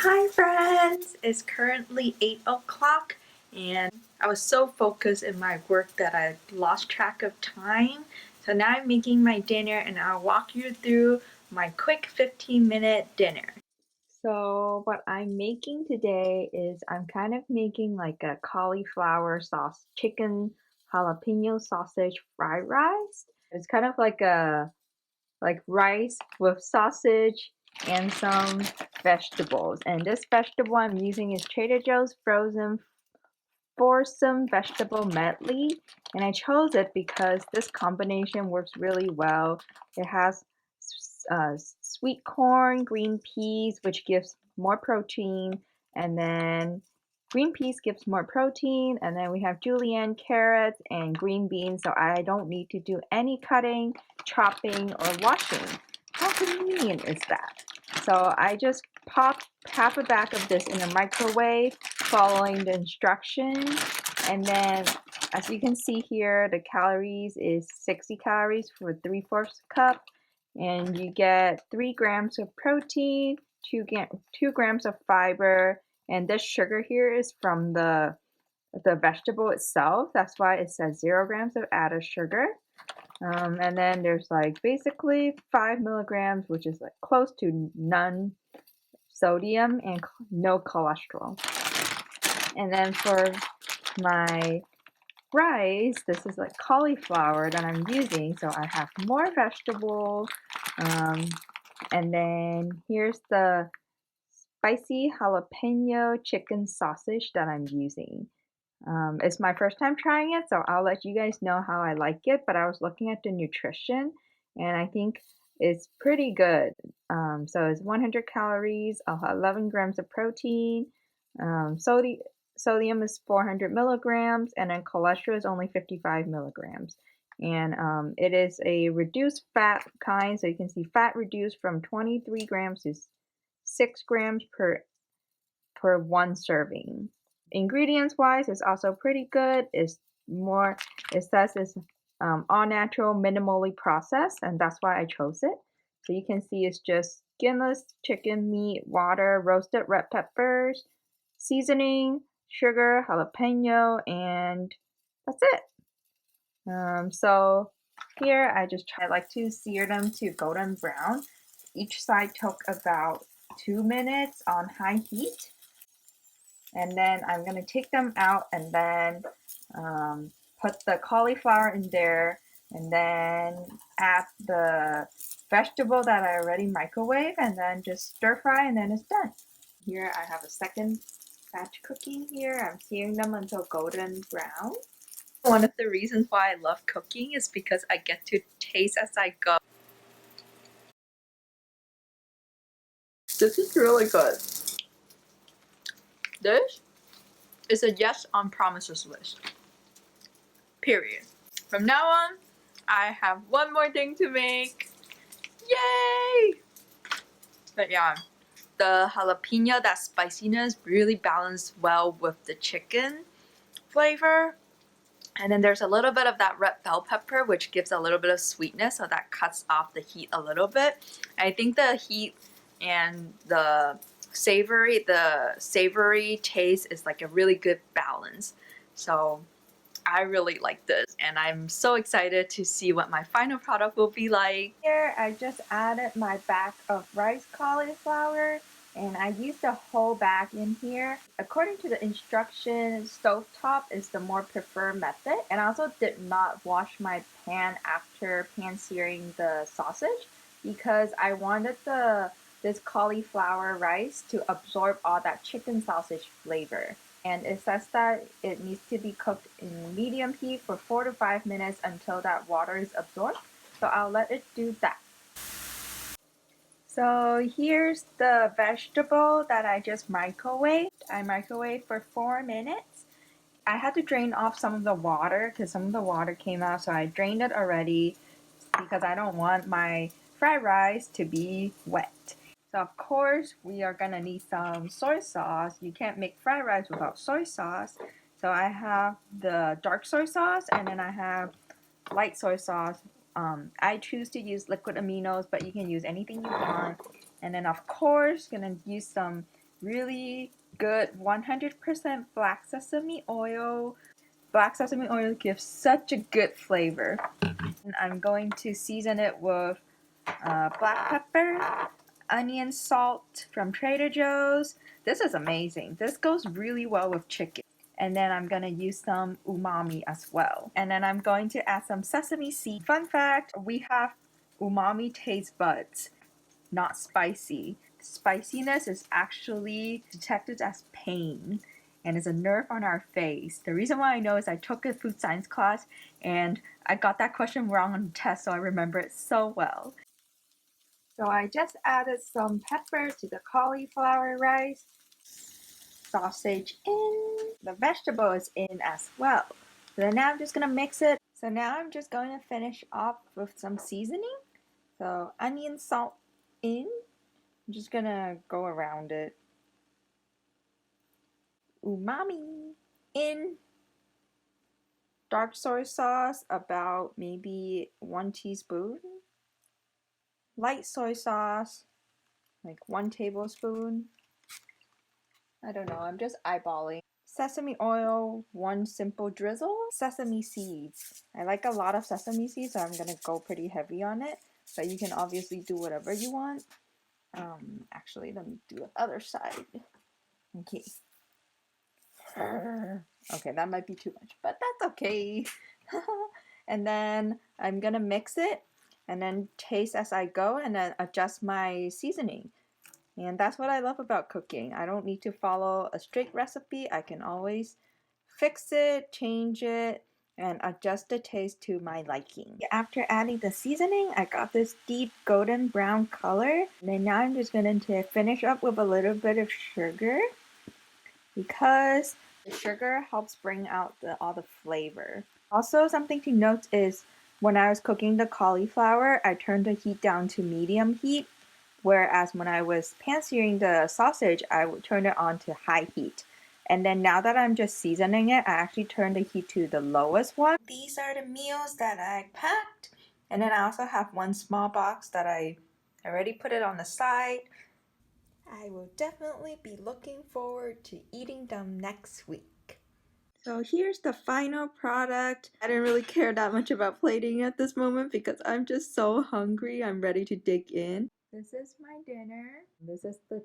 Hi friends! It's currently 8 o'clock and I was so focused in my work that I lost track of time. So now I'm making my dinner and I'll walk you through my quick 15-minute dinner. So what I'm making today is I'm kind of making like a cauliflower sauce, chicken jalapeno sausage fried rice. It's kind of like rice with sausage and some vegetables. And this vegetable I'm using is Trader Joe's frozen foursome vegetable medley. And I chose it because this combination works really well. It has sweet corn, green peas, which gives more protein, and then green peas gives more protein, and then we have julienne carrots and green beans, so I don't need to do any cutting, chopping, or washing. How convenient is that? So I just pop half a bag of this in a microwave following the instructions, and then as you can see here, the calories is 60 calories for 3/4 cup, and you get 3 grams of protein, 2 grams of fiber, and this sugar here is from the vegetable itself. That's why it says 0 grams of added sugar. And then there's like basically 5 milligrams, which is like close to none sodium and no cholesterol. And then for my rice, this is like cauliflower that I'm using, so I have more vegetables. And then here's the spicy jalapeno chicken sausage that I'm using. It's my first time trying it, so I'll let you guys know how I like it, but I was looking at the nutrition and I think it's pretty good. So it's 100 calories, 11 grams of protein, sodium is 400 milligrams, and then cholesterol is only 55 milligrams. And it is a reduced fat kind, so you can see fat reduced from 23 grams to 6 grams per one serving. Ingredients wise, it's also pretty good. It says it's all natural, minimally processed, and that's why I chose it. So you can see it's just skinless chicken meat, water, roasted red peppers, seasoning, sugar, jalapeno, and that's it. So here I like to sear them to golden brown. Each side took about 2 minutes on high heat. And then I'm going to take them out and then put the cauliflower in there and then add the vegetable that I already microwave and then just stir fry and then it's done. Here I have a second batch cooking here. I'm searing them until golden brown. One of the reasons why I love cooking is because I get to taste as I go. This is really good. This is a yes on promises list. Period. From now on, I have one more thing to make. Yay! But yeah, the jalapeno, that spiciness really balanced well with the chicken flavor. And then there's a little bit of that red bell pepper, which gives a little bit of sweetness, so that cuts off the heat a little bit. I think the heat and the savory taste is like a really good balance. So I really like this and I'm so excited to see what my final product will be like. Here I just added my bag of rice cauliflower and I used the whole bag in here. According to the instructions, stovetop is the more preferred method, and I also did not wash my pan after pan searing the sausage because I wanted this cauliflower rice to absorb all that chicken sausage flavor. And it says that it needs to be cooked in medium heat for 4 to 5 minutes until that water is absorbed. So I'll let it do that. So here's the vegetable that I just microwaved. I microwaved for 4 minutes. I had to drain off some of the water because some of the water came out, so I drained it already because I don't want my fried rice to be wet. So of course we are gonna need some soy sauce. You can't make fried rice without soy sauce. So I have the dark soy sauce and then I have light soy sauce. I choose to use liquid aminos, but you can use anything you want. And then of course gonna use some really good 100% black sesame oil. Black sesame oil gives such a good flavor. And I'm going to season it with black pepper, onion, salt from Trader Joe's. This is amazing. This goes really well with chicken. And then I'm gonna use some umami as well. And then I'm going to add some sesame seed. Fun fact, we have umami taste buds, not spicy. Spiciness is actually detected as pain and is a nerve on our face. The reason why I know is I took a food science class and I got that question wrong on the test, so I remember it so well. So I just added some pepper to the cauliflower rice. Sausage in. The vegetable is in as well. So now I'm just gonna mix it. So now I'm just going to finish off with some seasoning. So onion, salt in. I'm just gonna go around it. Umami in. Dark soy sauce, about maybe 1 teaspoon. Light soy sauce, like 1 tablespoon. I don't know, I'm just eyeballing. Sesame oil, 1 simple drizzle. Sesame seeds. I like a lot of sesame seeds, so I'm gonna go pretty heavy on it. But you can obviously do whatever you want. Actually, let me do the other side. Okay. Okay, that might be too much, but that's okay. And then I'm gonna mix it and then taste as I go and then adjust my seasoning. And that's what I love about cooking. I don't need to follow a strict recipe. I can always fix it, change it, and adjust the taste to my liking. After adding the seasoning, I got this deep golden brown color. And then now I'm just going to finish up with a little bit of sugar because the sugar helps bring out all the flavor. Also, something to note is when I was cooking the cauliflower, I turned the heat down to medium heat, whereas when I was pan-searing the sausage, I would turn it on to high heat. And then now that I'm just seasoning it, I actually turned the heat to the lowest one. These are the meals that I packed. And then I also have 1 small box that I already put it on the side. I will definitely be looking forward to eating them next week. So here's the final product. I didn't really care that much about plating at this moment because I'm just so hungry. I'm ready to dig in. This is my dinner. This is the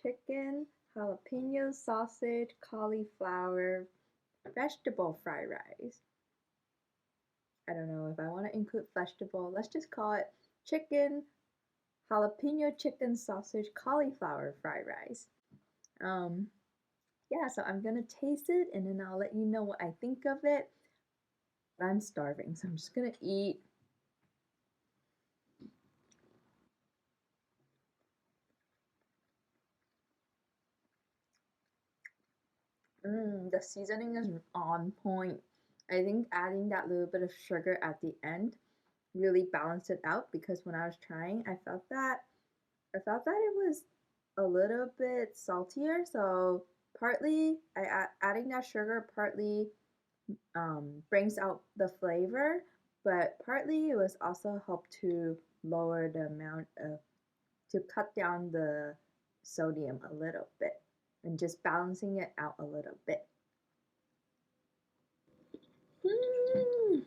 chicken, jalapeno sausage, cauliflower, vegetable fried rice. I don't know if I want to include vegetable. Let's just call it chicken, jalapeno chicken sausage, cauliflower fried rice. Yeah, so I'm gonna taste it and then I'll let you know what I think of it. I'm starving, so I'm just gonna eat. The seasoning is on point. I think adding that little bit of sugar at the end really balanced it out because when I was trying, I felt that it was a little bit saltier. So partly adding that sugar partly brings out the flavor, but partly it was also helped to lower the amount of to cut down the sodium a little bit and just balancing it out a little bit. Mm.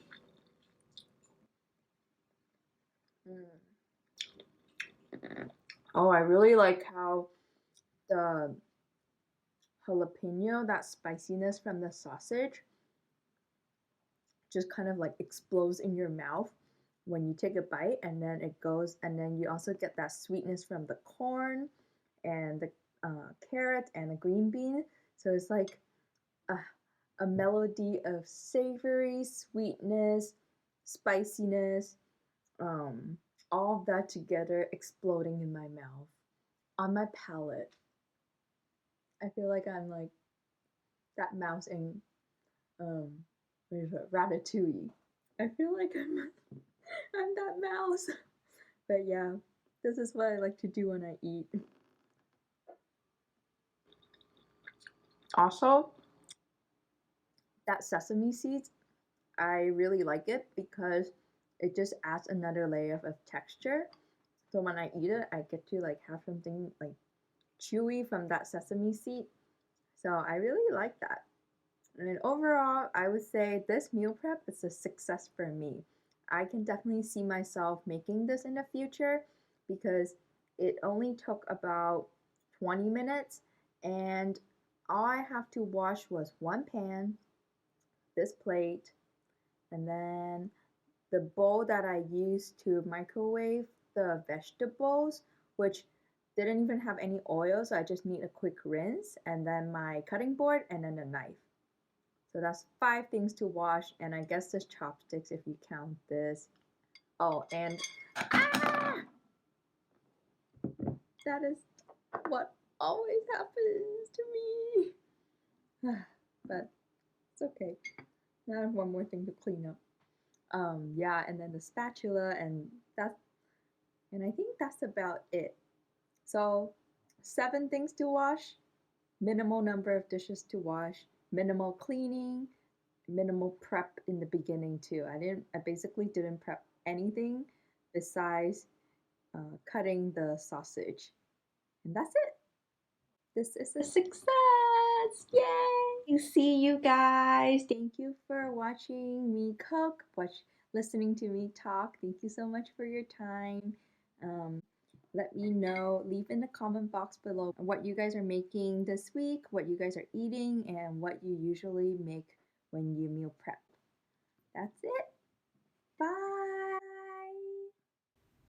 Oh, I really like how the jalapeno, that spiciness from the sausage, just kind of like explodes in your mouth when you take a bite, and then it goes, and then you also get that sweetness from the corn and the carrot and the green bean. So it's like a melody of savory, sweetness, spiciness, um, all of that together exploding in my mouth, on my palate. I feel like I'm like that mouse in um, what is it, Ratatouille. I feel like I'm that mouse. But yeah, this is what I like to do when I eat. Also, that sesame seeds, I really like it because it just adds another layer of texture. So when I eat it, I get to like have something like chewy from that sesame seed. So I really like that. And overall, I would say this meal prep is a success for me. I can definitely see myself making this in the future because it only took about 20 minutes and all I have to wash was one pan, this plate, and then the bowl that I used to microwave the vegetables, which didn't even have any oil, so I just need a quick rinse, and then my cutting board, and then a knife. So that's 5 things to wash, and I guess there's chopsticks if you count this. Oh, and that is what always happens to me. But it's okay. Now I have one more thing to clean up. Yeah, and then the spatula, and I think that's about it. So 7 things to wash, minimal number of dishes to wash, minimal cleaning, minimal prep in the beginning too. I basically didn't prep anything besides cutting the sausage, and that's it. This is a success! Yay! See you guys. Thank you for watching me cook, listening to me talk. Thank you so much for your time. Let me know, leave in the comment box below what you guys are making this week, what you guys are eating, and what you usually make when you meal prep. That's it. Bye.